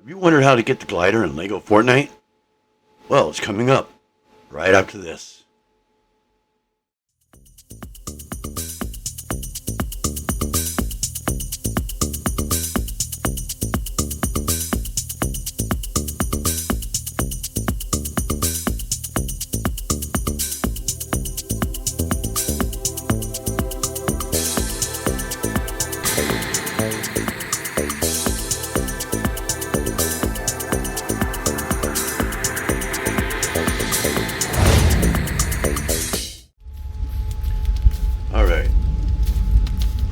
Have you wondered how to get the glider in LEGO Fortnite? Well, it's coming up right after this. Alright,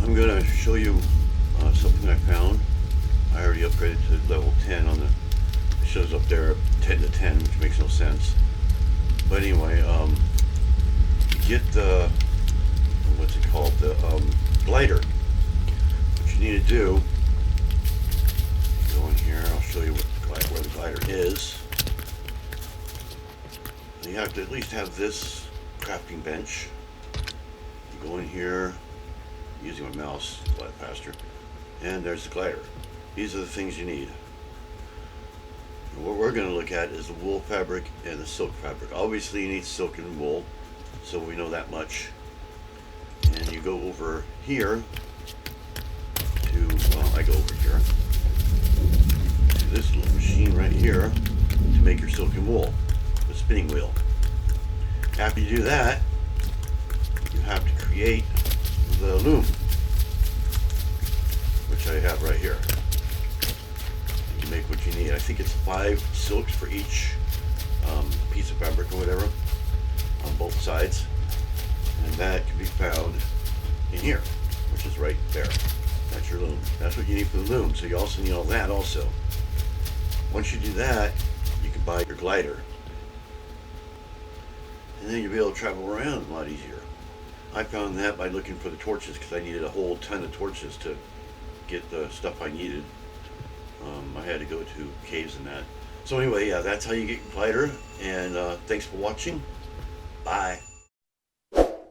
I'm going to show you something I found. I already upgraded to level 10 on the, it shows up there 10 to 10, which makes no sense. But anyway, get the, what's it called, the glider. What you need to do, go in here, I'll show you where the glider is. You have to at least have this crafting bench. Go in here, using my mouse, it's a lot faster, and there's the glider. These are the things you need. And what we're going to look at is the wool fabric and the silk fabric. Obviously you need silk and wool, so we know that much. And you go over here to, well, I go over here to this little machine right here to make your silk and wool, the spinning wheel. After you do that, you have to create the loom, which I have right here. You make what you need. I think it's 5 silks for each piece of fabric or whatever on both sides, and that can be found in here, which is right there. That's your loom. That's what you need for the loom. So you also need all that also. Once you do that, you can buy your glider, and then you'll be able to travel around a lot easier. I found that by looking for the torches, because I needed a whole ton of torches to get the stuff I needed. I had to go to caves and that. So anyway, yeah, that's how you get your glider, and thanks for watching. Bye.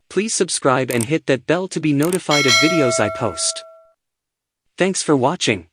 Please subscribe and hit that bell to be notified of videos I post. Thanks for watching.